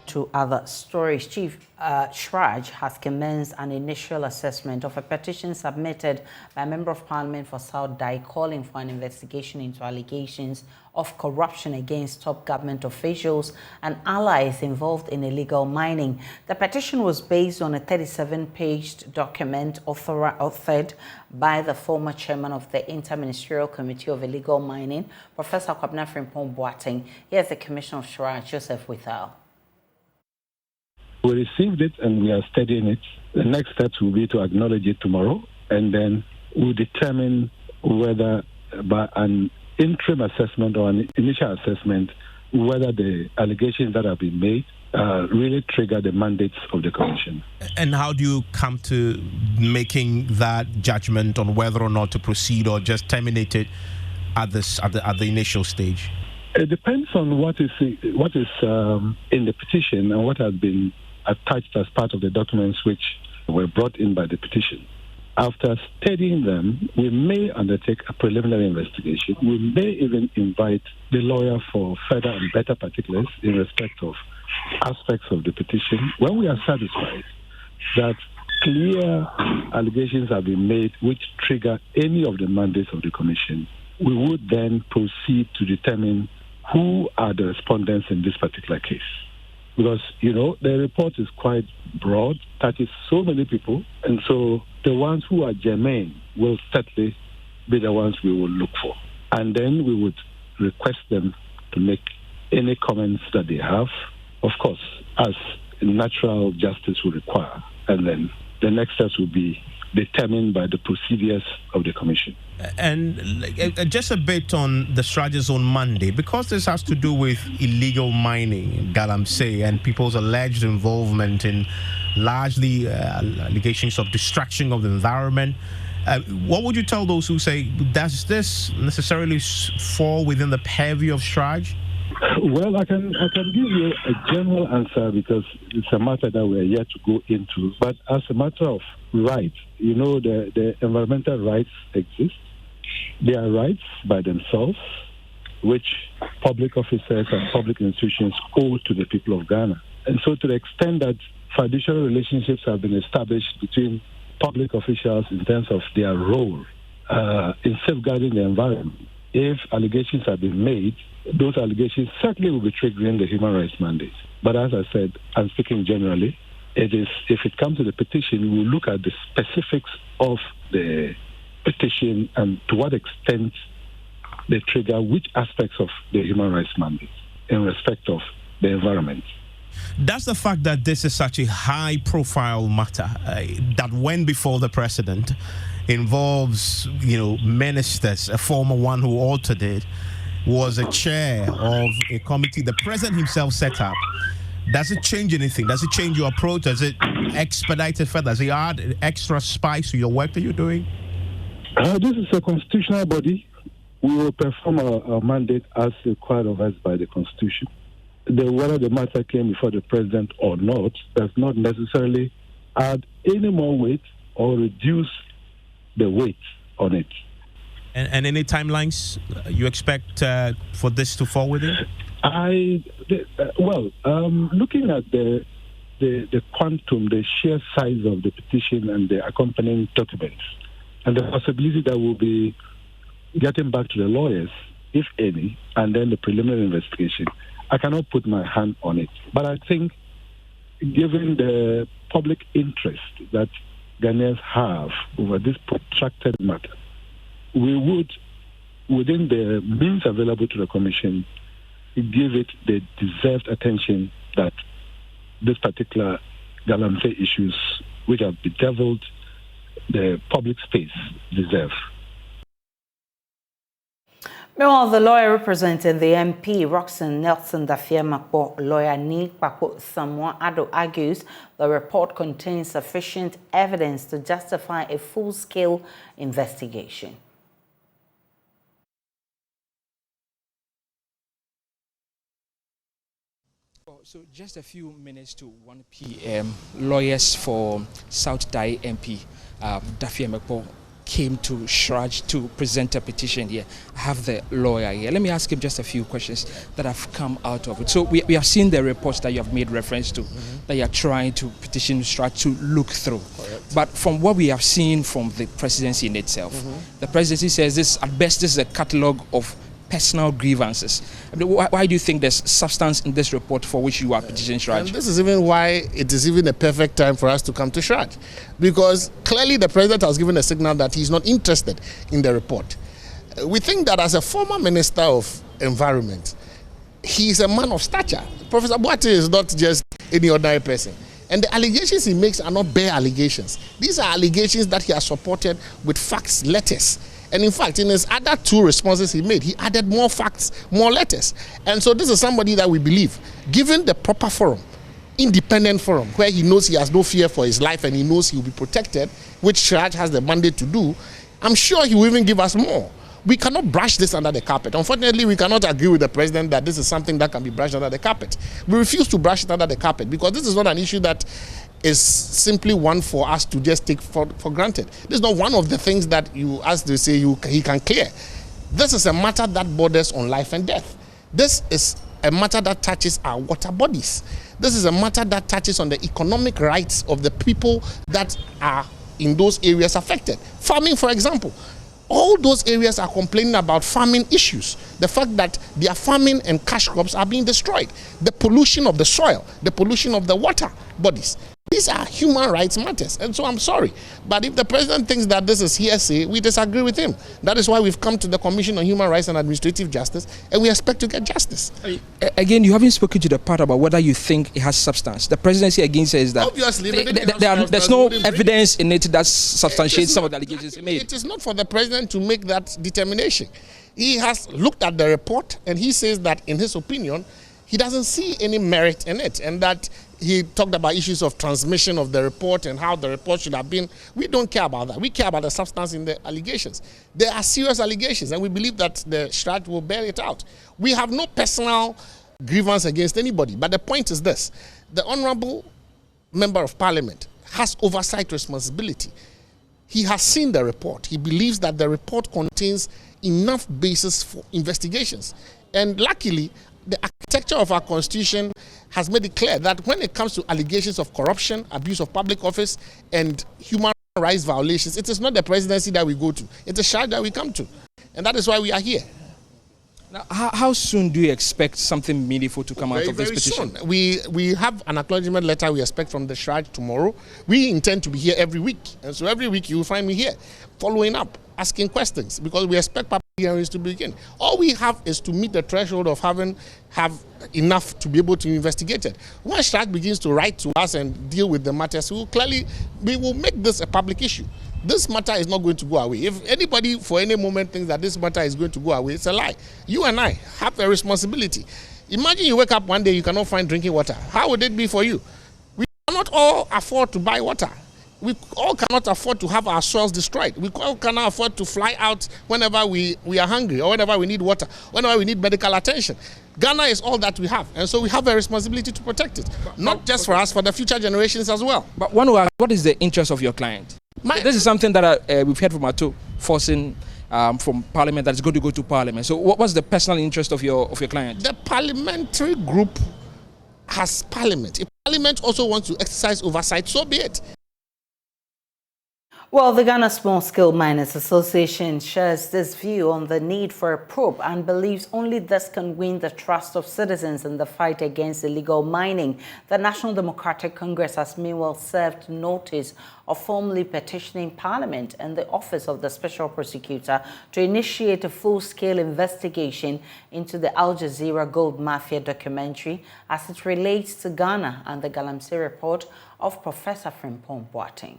To other stories, CHRAJ has commenced an initial assessment of a petition submitted by a Member of Parliament for South Dayi calling for an investigation into allegations of corruption against top government officials and allies involved in illegal mining. The petition was based on a 37-page document authored by the former chairman of the Interministerial Committee of Illegal Mining, Professor Frimpong Boateng. Here's the Commissioner of CHRAJ, Joseph Withal. We received it and we are studying it. The next steps will be to acknowledge it tomorrow, and then we'll determine whether by an interim assessment or an initial assessment, whether the allegations that have been made really trigger the mandates of the Commission. And how do you come to making that judgment on whether or not to proceed or just terminate it at the initial stage? It depends on what is in the petition and what has been attached as part of the documents which were brought in by the petition. After studying them, we may undertake a preliminary investigation. We may even invite the lawyer for further and better particulars in respect of aspects of the petition. When we are satisfied that clear allegations have been made which trigger any of the mandates of the Commission, we would then proceed to determine who are the respondents in this particular case. Because, the report is quite broad, touches so many people, and so the ones who are germane will certainly be the ones we will look for. And then we would request them to make any comments that they have, of course, as natural justice will require. And then the next steps will be determined by the procedures of the Commission. And just a bit on the CHRAJ's on Monday, because this has to do with illegal mining in Galamsey and people's alleged involvement in largely allegations of destruction of the environment. What would you tell those who say, does this necessarily fall within the purview of CHRAJ? Well, I can give you a general answer because it's a matter that we are yet to go into. But as a matter of rights, the environmental rights exist. They are rights by themselves, which public officers and public institutions owe to the people of Ghana. And so to the extent that fiduciary relationships have been established between public officials in terms of their role in safeguarding the environment, if allegations have been made, those allegations certainly will be triggering the human rights mandate. But as I said, I'm speaking generally, if it comes to the petition, we'll look at the specifics of the petition and to what extent they trigger which aspects of the human rights mandate in respect of the environment. Does the fact that this is such a high-profile matter that went before the president involves, ministers, a former one who altered it, was a chair of a committee the president himself set up, does it change anything? Does it change your approach? Does it expedite it further? Does it add extra spice to your work that you're doing? This is a constitutional body. We will perform our mandate as required of us by the Constitution. Whether the matter came before the president or not does not necessarily add any more weight or reduce the weight on it. And any timelines you expect for this to fall within? Looking at the quantum, the sheer size of the petition and the accompanying documents, and the possibility that we'll be getting back to the lawyers, if any, and then the preliminary investigation, I cannot put my hand on it. But I think, given the public interest that Ghanaians have over this protracted matter, we would, within the means available to the Commission, give it the deserved attention that this particular Galamsey issues, which have bedeviled the public space, deserve. Meanwhile, the lawyer representing the MP, Roxanne Nelson Dafiamakpo, lawyer Ni Kpakpo Samoa Ado, argues the report contains sufficient evidence to justify a full-scale investigation. So just a few minutes to 1 p.m., lawyers for South Dayi MP, Dafiamakpo, came to CHRAJ to present a petition here. I have the lawyer here. Let me ask him just a few questions that have come out of it. So we have seen the reports that you have made reference to, that you are trying to petition CHRAJ to look through. Correct. But from what we have seen from the presidency in itself, the presidency says this, at best, this is a catalogue of personal grievances. I mean, why do you think there's substance in this report for which you are petitioning CHRAJ? And this is even why it is even a perfect time for us to come to CHRAJ, because clearly the president has given a signal that he's not interested in the report. We think that as a former minister of environment, he's a man of stature. Professor Boateng is not just any ordinary person. And the allegations he makes are not bare allegations. These are allegations that he has supported with facts, letters. And in fact, in his other two responses he made, he added more facts, more letters. And so this is somebody that we believe, given the proper forum, independent forum, where he knows he has no fear for his life and he knows he will be protected, which CHRAJ has the mandate to do, I'm sure he will even give us more. We cannot brush this under the carpet. Unfortunately, we cannot agree with the president that this is something that can be brushed under the carpet. We refuse to brush it under the carpet because this is not an issue that is simply one for us to just take for granted. This is not one of the things that you, as they say, he can clear. This is a matter that borders on life and death. This is a matter that touches our water bodies. This is a matter that touches on the economic rights of the people that are in those areas affected. Farming, for example. All those areas are complaining about farming issues. The fact that their farming and cash crops are being destroyed. The pollution of the soil, the pollution of the water bodies. These are human rights matters. And so I'm sorry. But if the president thinks that this is hearsay, we disagree with him. That is why we've come to the Commission on Human Rights and Administrative Justice, and we expect to get justice. Again, you haven't spoken to the part about whether you think it has substance. The presidency again says that obviously there's no evidence in it that substantiates some of the allegations he made. It is not for the president to make that determination. He has looked at the report and he says that, in his opinion, he doesn't see any merit in it, and that he talked about issues of transmission of the report and how the report should have been. We don't care about that. We care about the substance in the allegations. There are serious allegations, and we believe that the CHRAJ will bear it out. We have no personal grievance against anybody, but the point is this. The Honorable Member of Parliament has oversight responsibility. He has seen the report. He believes that the report contains enough basis for investigations. And luckily, the architecture of our constitution has made it clear that when it comes to allegations of corruption, abuse of public office, and human rights violations, it is not the presidency that we go to. It's a CHRAJ that we come to. And that is why we are here. Now, how soon do you expect something meaningful to come out of this petition? Soon. We have an acknowledgement letter we expect from the CHRAJ tomorrow. We intend to be here every week. And so every week you will find me here, following up, asking questions, because we expect public hearings to begin. All we have is to meet the threshold of have enough to be able to investigate it. When CHRAJ begins to write to us and deal with the matters, we will make this a public issue. This matter is not going to go away. If anybody for any moment thinks that this matter is going to go away, it's a lie. You and I have a responsibility. Imagine you wake up one day, you cannot find drinking water. How would it be for you? We cannot all afford to buy water. We all cannot afford to have our soils destroyed. We all cannot afford to fly out whenever we are hungry, or whenever we need water, whenever we need medical attention. Ghana is all that we have, and so we have a responsibility to protect it. Not just for us, for the future generations as well. But what is the interest of your client? This is something that we've heard from Ato, forcing from Parliament that is going to go to Parliament. So what's the personal interest of your client? The parliamentary group has Parliament. If Parliament also wants to exercise oversight, so be it. Well, the Ghana Small Scale Miners Association shares this view on the need for a probe and believes only this can win the trust of citizens in the fight against illegal mining. The National Democratic Congress has meanwhile served notice of formally petitioning Parliament and the Office of the Special Prosecutor to initiate a full-scale investigation into the Al Jazeera Gold Mafia documentary as it relates to Ghana and the Galamsey report of Professor Frimpong Boateng.